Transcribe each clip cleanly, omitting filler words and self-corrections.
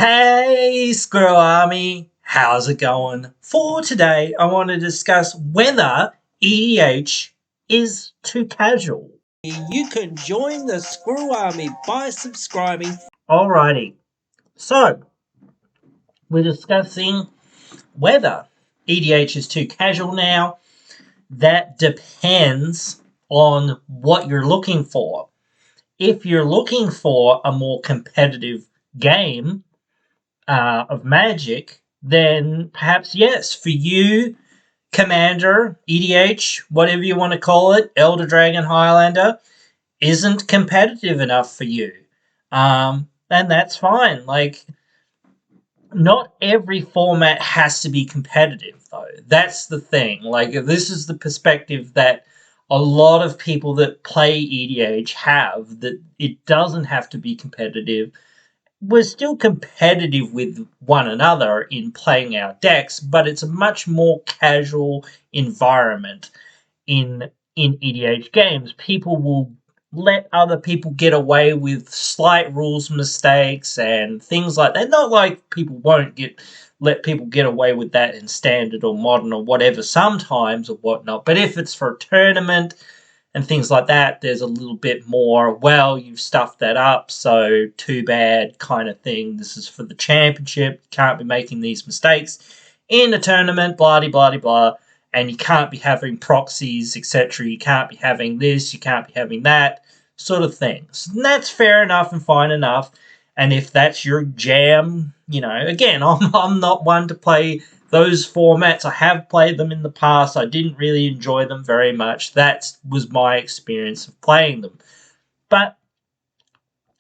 Hey, Squirrel Army, how's it going? For today, I want to discuss whether EDH is too casual. You can join the Squirrel Army by subscribing. Alrighty, so we're discussing whether EDH is too casual now. That depends on what you're looking for. If you're looking for a more competitive game, of Magic, then perhaps yes, for you, Commander, EDH, whatever you want to call it, Elder Dragon Highlander, isn't competitive enough for you. And that's fine. Like, not every format has to be competitive, though. That's the thing. Like, this is the perspective that a lot of people that play EDH have, that it doesn't have to be competitive. We're still competitive with one another in playing our decks, but it's a much more casual environment in EDH games. People will let other people get away with slight rules mistakes and things like that. Not like people won't let people get away with that in standard or modern or whatever sometimes or whatnot, but if it's for a tournament and things like that, there's a little bit more, well, you've stuffed that up, so too bad kind of thing. This is for the championship. You can't be making these mistakes in a tournament, blah, blah, blah, and you can't be having proxies, etc. You can't be having this, you can't be having that, sort of things. And that's fair enough and fine enough. And if that's your jam, again, I'm not one to play those formats. I have played them in the past. I didn't really enjoy them very much. That was my experience of playing them. But,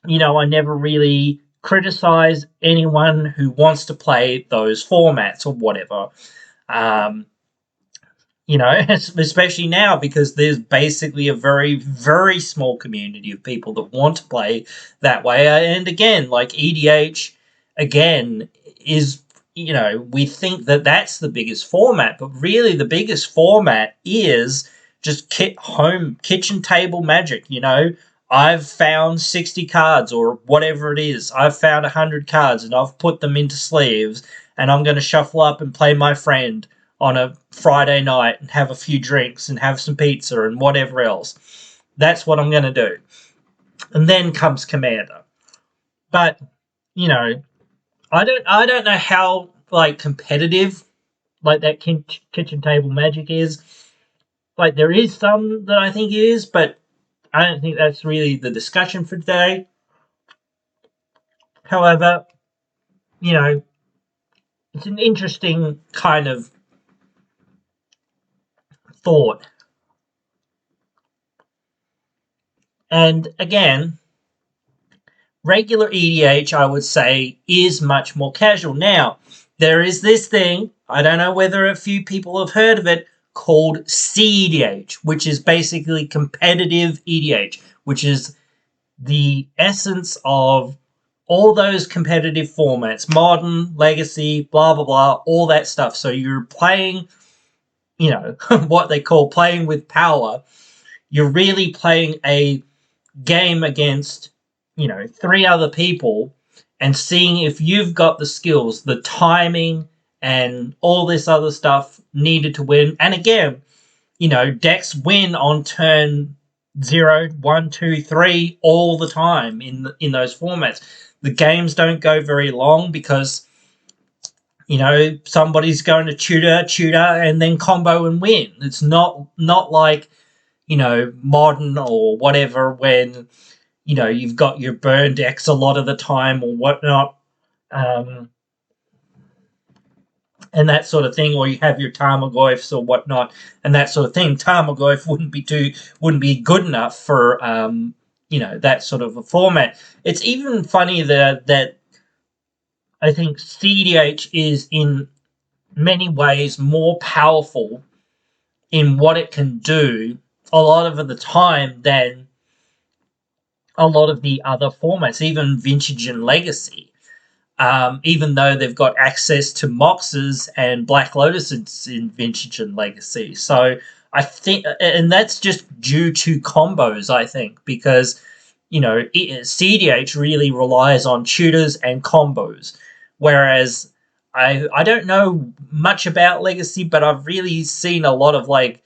I never really criticize anyone who wants to play those formats or whatever. Especially now because there's basically a very, very small community of people that want to play that way. And again, like EDH, again, is, we think that that's the biggest format, but really the biggest format is just home kitchen table Magic. I've found 60 cards or whatever it is. I've found 100 cards and I've put them into sleeves and I'm going to shuffle up and play my friend on a Friday night and have a few drinks and have some pizza and whatever else. That's what I'm going to do. And then comes Commander. But, I don't know how, like, competitive, like, that kitchen table Magic is. Like, there is some that I think is, but I don't think that's really the discussion for today. However, it's an interesting kind of thought. And again, regular EDH, I would say, is much more casual. Now, there is this thing, I don't know whether a few people have heard of it, called CEDH, which is basically competitive EDH, which is the essence of all those competitive formats, modern, legacy, blah, blah, blah, all that stuff. So you're playing, what they call playing with power. You're really playing a game against, 3 other people and seeing if you've got the skills, the timing, and all this other stuff needed to win. And again, decks win on turn 0, 1, 2, 3 all the time in those formats. The games don't go very long because, somebody's going to tutor, and then combo and win. It's not like, modern or whatever when, you've got your burn decks a lot of the time or whatnot. And that sort of thing, or you have your Tarmogoyfs or whatnot, and that sort of thing. Tarmogoyf wouldn't be good enough for that sort of a format. It's even funny that I think CDH is in many ways more powerful in what it can do a lot of the time than a lot of the other formats, even Vintage and Legacy. Even though they've got access to Moxes and Black Lotuses in Vintage and Legacy. So I think, and that's just due to combos, I think, because, CDH really relies on tutors and combos. Whereas I don't know much about Legacy, but I've really seen a lot of like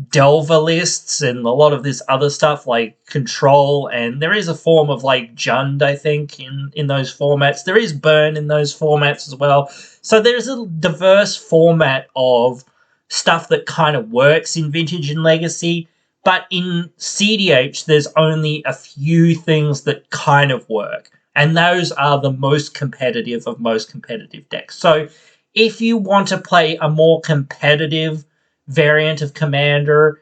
Delver lists and a lot of this other stuff like Control, and there is a form of like Jund, I think, in those formats. There is Burn in those formats as well. So there's a diverse format of stuff that kind of works in Vintage and Legacy. But in CDH, there's only a few things that kind of work. And those are the most competitive of most competitive decks. So if you want to play a more competitive variant of Commander,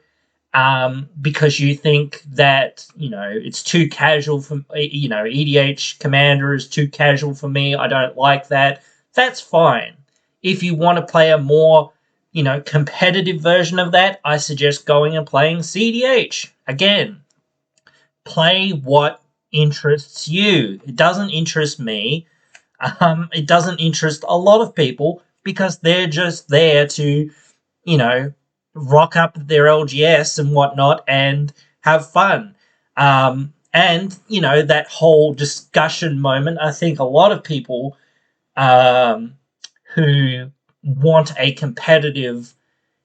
because you think that, it's too casual for, EDH Commander is too casual for me, I don't like that, that's fine. If you want to play a more, competitive version of that, I suggest going and playing CDH. Again, play what interests you. It doesn't interest me. It doesn't interest a lot of people because they're just there to, rock up their LGS and whatnot and have fun. And, that whole discussion moment, I think a lot of people who want a competitive,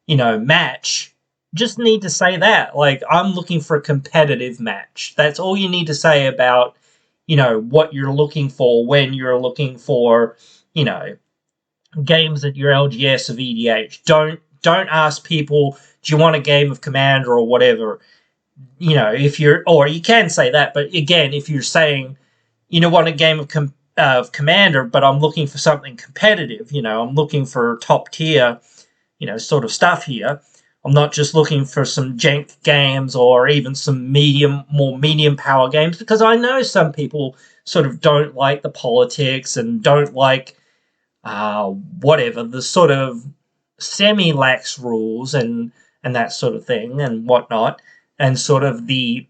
match just need to say that. Like, I'm looking for a competitive match. That's all you need to say about, what you're looking for when you're looking for, games at your LGS of EDH. Don't ask people, do you want a game of Commander or whatever? If you're, or you can say that, but again, if you're saying, want a game of Commander, but I'm looking for something competitive, I'm looking for top tier, sort of stuff here. I'm not just looking for some jank games or even some more medium power games, because I know some people sort of don't like the politics and don't like whatever, the sort of semi-lax rules and that sort of thing and whatnot, and sort of the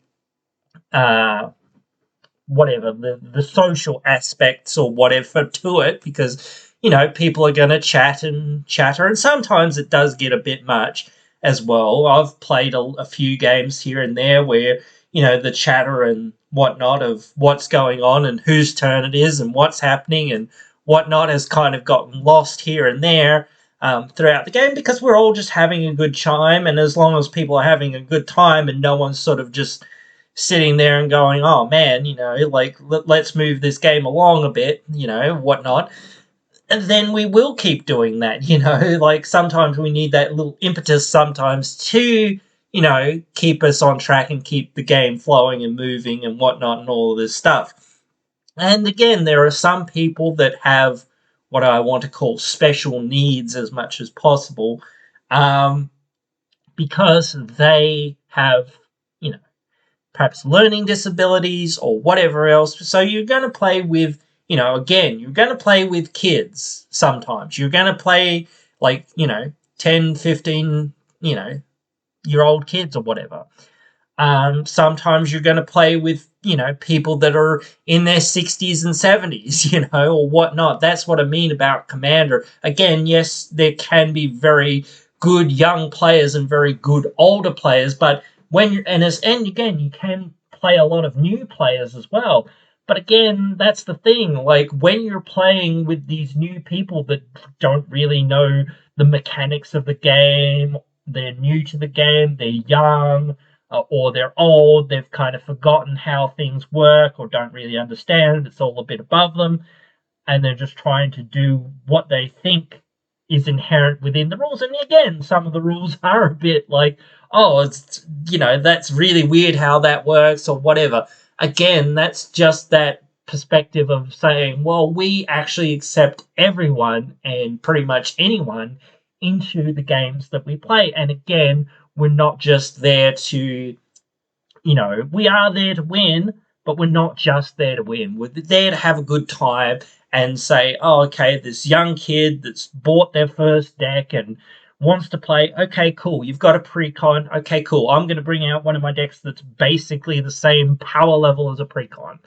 whatever, the social aspects or whatever to it, because people are going to chat and chatter, and sometimes it does get a bit much as well. I've played a few games here and there where the chatter and whatnot of what's going on and whose turn it is and what's happening and whatnot has kind of gotten lost here and there throughout the game, because we're all just having a good time, and as long as people are having a good time and no one's sort of just sitting there and going, oh man, like, let's move this game along a bit, whatnot, and then we will keep doing that, like sometimes we need that little impetus sometimes to, keep us on track and keep the game flowing and moving and whatnot and all of this stuff. And again, there are some people that have what I want to call special needs as much as possible, because they have, perhaps learning disabilities or whatever else. So you're going to play with, again, you're going to play with kids sometimes. You're going to play like, 10, 15, year old kids or whatever. Sometimes you're going to play with, people that are in their 60s and 70s, or whatnot. That's what I mean about Commander. Again, yes, there can be very good young players and very good older players, but when you're, and again, you can play a lot of new players as well. But again, that's the thing. Like, when you're playing with these new people that don't really know the mechanics of the game, they're new to the game, they're young, or they're old, they've kind of forgotten how things work or don't really understand, it's all a bit above them, and they're just trying to do what they think is inherent within the rules. And again, some of the rules are a bit like, oh, it's, that's really weird how that works or whatever. Again, that's just that perspective of saying, well, we actually accept everyone and pretty much anyone into the games that we play. And again, we're not just there to, we are there to win, but we're not just there to win. We're there to have a good time and say, oh, okay, this young kid that's bought their first deck and wants to play, okay, cool, you've got a precon, okay, cool, I'm going to bring out one of my decks that's basically the same power level as a precon.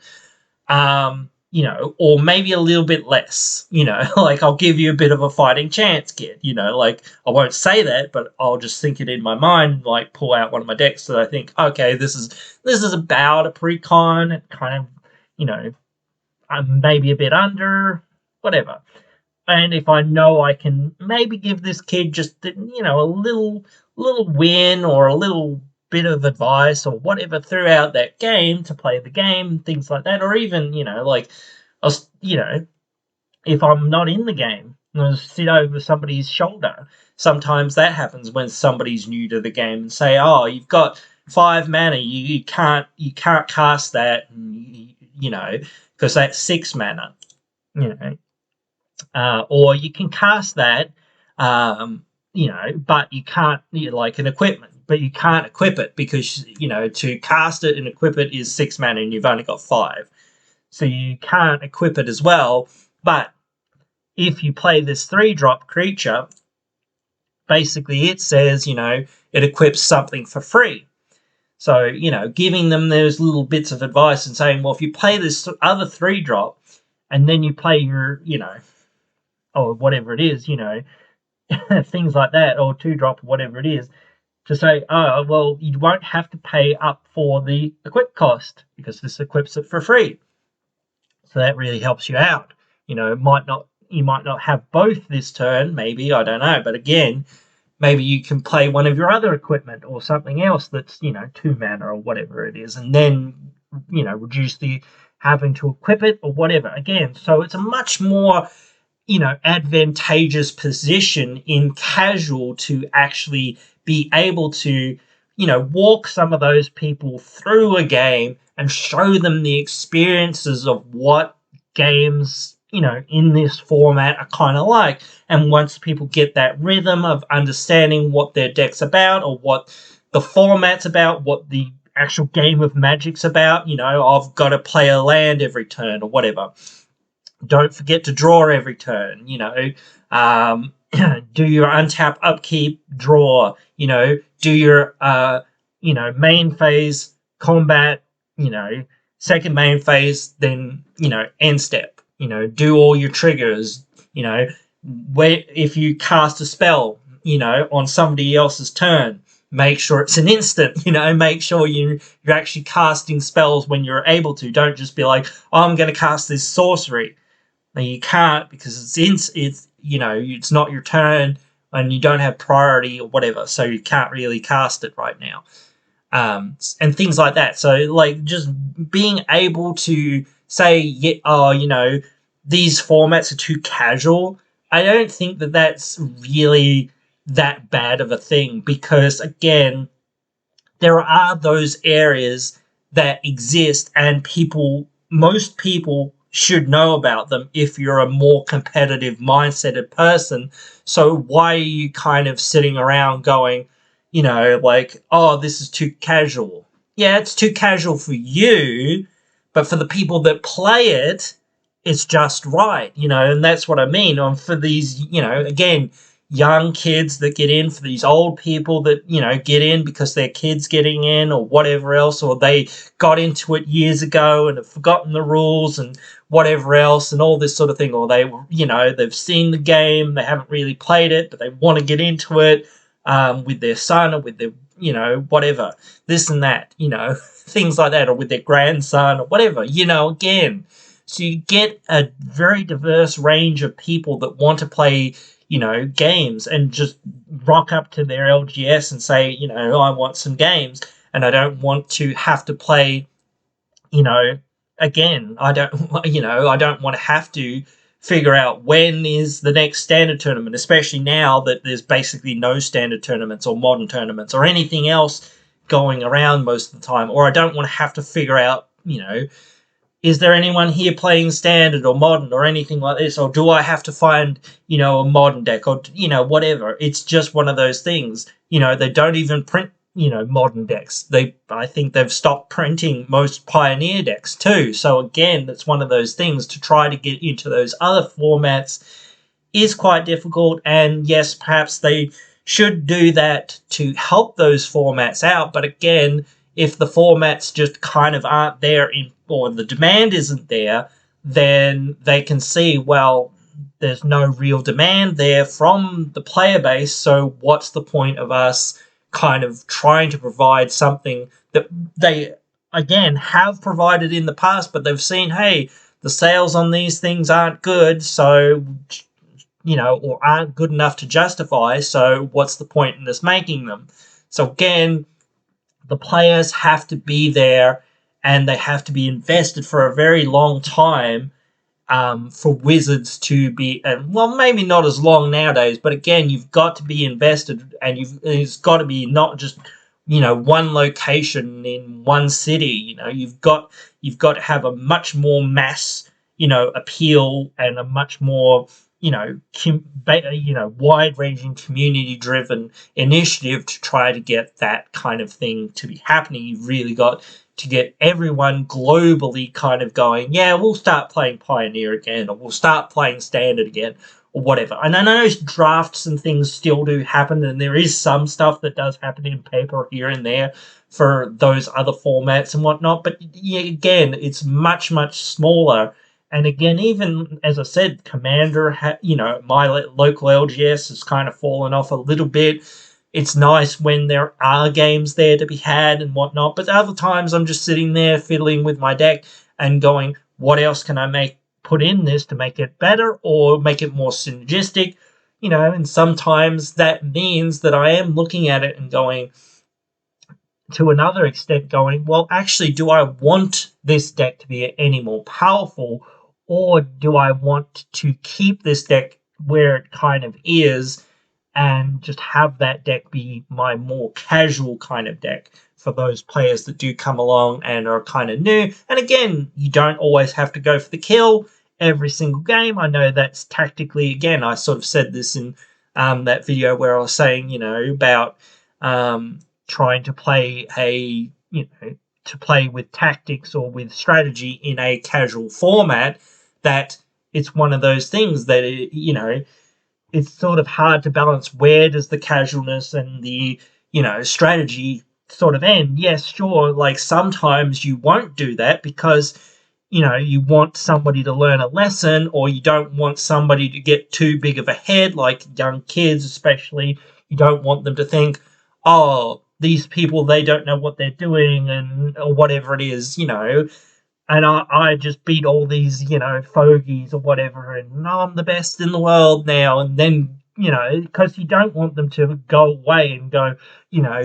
Or maybe a little bit less, like I'll give you a bit of a fighting chance, kid, like I won't say that, but I'll just think it in my mind, like pull out one of my decks that I think, okay, this is about a precon, kind of, maybe a bit under, whatever. And if I know I can maybe give this kid just, a little win or a little bit of advice or whatever throughout that game to play the game, things like that, or even, like, if I'm not in the game, I'll sit over somebody's shoulder. Sometimes that happens when somebody's new to the game and say, "Oh, you've got 5 mana. You can't cast that, because that's 6 mana." Or you can cast that, but you can't, like an equipment, but you can't equip it because, to cast it and equip it is 6 mana and you've only got 5. So you can't equip it as well. But if you play this 3-drop creature, basically it says, it equips something for free. So, giving them those little bits of advice and saying, well, if you play this other 3-drop and then you play your, or whatever it is, things like that, or 2-drop, whatever it is, to say, oh, well, you won't have to pay up for the equip cost because this equips it for free. So that really helps you out. You might not have both this turn, maybe, I don't know, but again, maybe you can play one of your other equipment or something else that's, 2 mana or whatever it is, and then, reduce the having to equip it or whatever. Again, so it's a much more, advantageous position in casual to actually be able to, walk some of those people through a game and show them the experiences of what games, in this format are kind of like. And once people get that rhythm of understanding what their deck's about or what the format's about, what the actual game of Magic's about, I've got to play a land every turn or whatever. Don't forget to draw every turn, do your untap, upkeep, draw, do your, main phase, combat, second main phase, then, end step, do all your triggers, if you cast a spell, on somebody else's turn, make sure it's an instant, make sure you're actually casting spells when you're able to. Don't just be like, oh, I'm going to cast this sorcery. Now you can't because it's not your turn and you don't have priority or whatever, so you can't really cast it right now. And things like that. So like just being able to say, these formats are too casual. I don't think that that's really that bad of a thing because again, there are those areas that exist and most people should know about them if you're a more competitive mindseted person. So why are you kind of sitting around going, like, oh, this is too casual? Yeah, it's too casual for you, but for the people that play it, it's just right, and that's what I mean. For these, again, young kids that get in, for these old people that, get in because their kids getting in or whatever else, or they got into it years ago and have forgotten the rules and whatever else and all this sort of thing, or they, they've seen the game, they haven't really played it, but they want to get into it with their son or with their, whatever, this and that, things like that, or with their grandson or whatever, again. So you get a very diverse range of people that want to play, games and just rock up to their LGS and say, I want some games and I don't want to have to play, again, I don't want to have to figure out when is the next standard tournament, especially now that there's basically no standard tournaments or modern tournaments or anything else going around most of the time. Or I don't want to have to figure out, is there anyone here playing standard or modern or anything like this? Or do I have to find, a modern deck or, whatever? It's just one of those things. They don't even print, modern decks. I think they've stopped printing most Pioneer decks too. So again, that's one of those things. To try to get into those other formats is quite difficult. And yes, perhaps they should do that to help those formats out. But again, if the formats just kind of aren't there or the demand isn't there, then they can see, well, there's no real demand there from the player base, so what's the point of us kind of trying to provide something that they, again, have provided in the past, but they've seen, hey, the sales on these things aren't good, so, or aren't good enough to justify, so what's the point in us making them? So again, the players have to be there and they have to be invested for a very long time for Wizards to be, well, maybe not as long nowadays, but again, you've got to be invested, and it's got to be not just one location in one city. You've got to have a much more mass appeal, and a much more wide-ranging community-driven initiative to try to get that kind of thing to be happening. You've really got to get everyone globally kind of going, yeah, we'll start playing Pioneer again, or we'll start playing Standard again, or whatever. And I know drafts and things still do happen, and there is some stuff that does happen in paper here and there for those other formats and whatnot, but yeah, again, it's much, much smaller. And again, even as I said, Commander, my local LGS has kind of fallen off a little bit. It's nice when there are games there to be had and whatnot, but other times I'm just sitting there fiddling with my deck and going, what else can I put in this to make it better or make it more synergistic? And sometimes that means that I am looking at it and going, to another extent, going, well, actually, do I want this deck to be any more powerful, or do I want to keep this deck where it kind of is and just have that deck be my more casual kind of deck for those players that do come along and are kind of new? And again, you don't always have to go for the kill every single game. I know that's tactically, again, I sort of said this in that video where I was saying, about trying to play to play with tactics or with strategy in a casual format, that it's one of those things that, it's sort of hard to balance. Where does the casualness and the, strategy sort of end? Yes, sure, like sometimes you won't do that because, you want somebody to learn a lesson, or you don't want somebody to get too big of a head, like young kids especially. You don't want them to think, oh, these people, they don't know what they're doing, or whatever it is, and I just beat all these, fogies or whatever, and no, I'm the best in the world now. And then, because you don't want them to go away and go,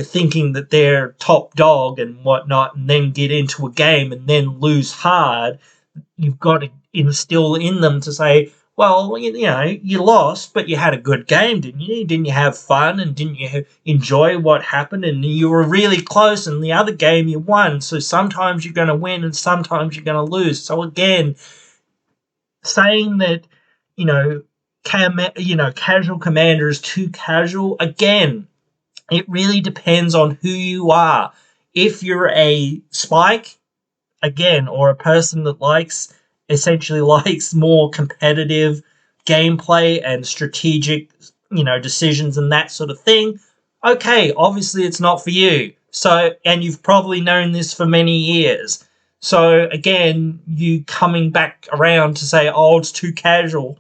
thinking that they're top dog and whatnot, and then get into a game and then lose hard. You've got to instill in them to say, well, you lost, but you had a good game, didn't you? Didn't you have fun, and didn't you enjoy what happened? And you were really close, and the other game you won. So sometimes you're going to win, and sometimes you're going to lose. So again, saying that, casual Commander is too casual, again, it really depends on who you are. If you're a Spike, again, or a person that essentially likes more competitive gameplay and strategic, decisions and that sort of thing, okay, obviously it's not for you. So, and you've probably known this for many years. So again, you coming back around to say, oh, it's too casual,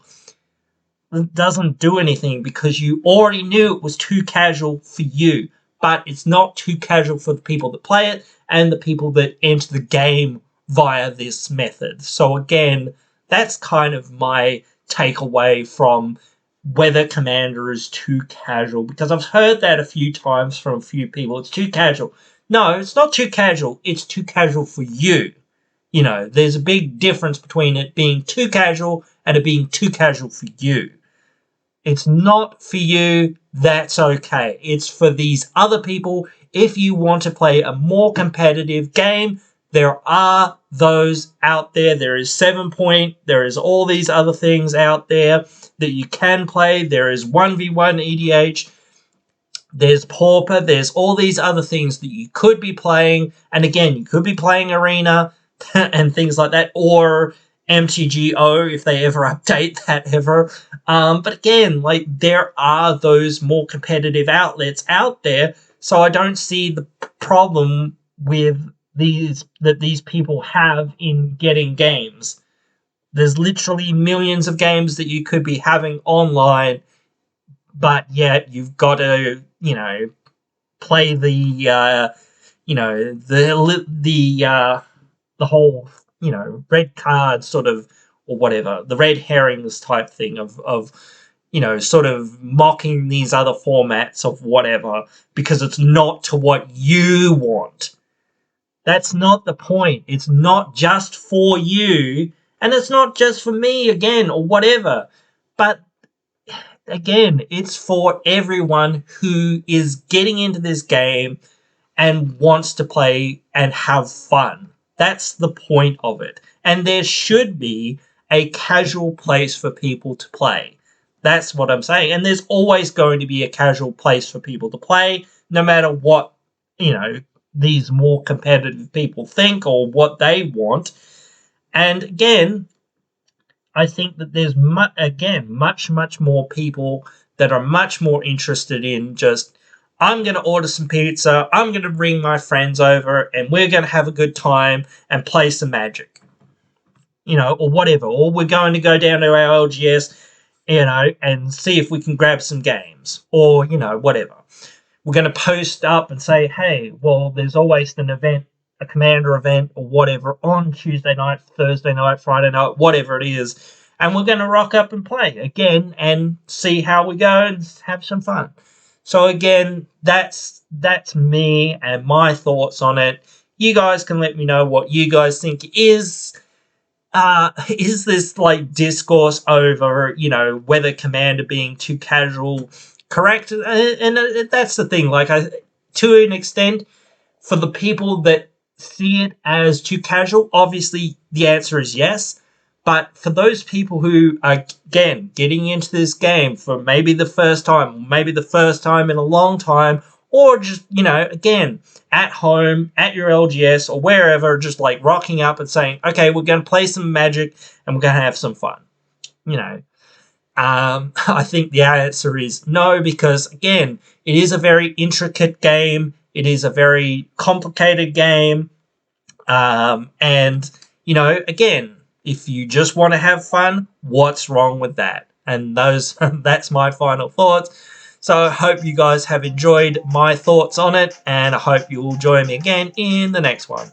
it doesn't do anything, because you already knew it was too casual for you. But it's not too casual for the people that play it and the people that enter the game via this method. So again, that's kind of my takeaway from whether Commander is too casual, because I've heard that a few times from a few people. It's too casual. No, it's not too casual. It's too casual for you. There's a big difference between it being too casual and it being too casual for you. It's not for you, that's okay. It's for these other people. If you want to play a more competitive game, there are those out there. There is 7 Point. There is all these other things out there that you can play. There is 1v1 EDH. There's Pauper. There's all these other things that you could be playing. And again, you could be playing Arena and things like that, or MTGO if they ever update that ever. But again, there are those more competitive outlets out there. So I don't see the problem with these people have in getting games. There's literally millions of games that you could be having online, but yet you've got to, play the whole red card sort of, or whatever, the red herrings type thing of sort of mocking these other formats of whatever because it's not to what you want. That's not the point. It's not just for you, and it's not just for me again or whatever. But again, it's for everyone who is getting into this game and wants to play and have fun. That's the point of it. And there should be a casual place for people to play. That's what I'm saying. And there's always going to be a casual place for people to play, no matter what, these more competitive people think or what they want. And again, I think that there's much more people that are much more interested in just, I'm going to order some pizza, I'm going to bring my friends over, and we're going to have a good time and play some Magic, or whatever. Or we're going to go down to our LGS, and see if we can grab some games, or, whatever. We're going to post up and say, hey, well, there's always an event, a Commander event or whatever on Tuesday night, Thursday night, Friday night, whatever it is. And we're going to rock up and play again and see how we go and have some fun. So again, that's me and my thoughts on it. You guys can let me know what you guys think is this like discourse over, whether Commander being too casual correct? And that's the thing. Like, to an extent, for the people that see it as too casual, obviously the answer is yes. But for those people who are, again, getting into this game for maybe the first time in a long time, or just, again, at home, at your LGS, or wherever, just like rocking up and saying, okay, we're going to play some Magic and we're going to have some fun, I think the answer is no, because, again, it is a very intricate game. It is a very complicated game. And, again, if you just want to have fun, what's wrong with that? And that's my final thoughts. So I hope you guys have enjoyed my thoughts on it, and I hope you will join me again in the next one.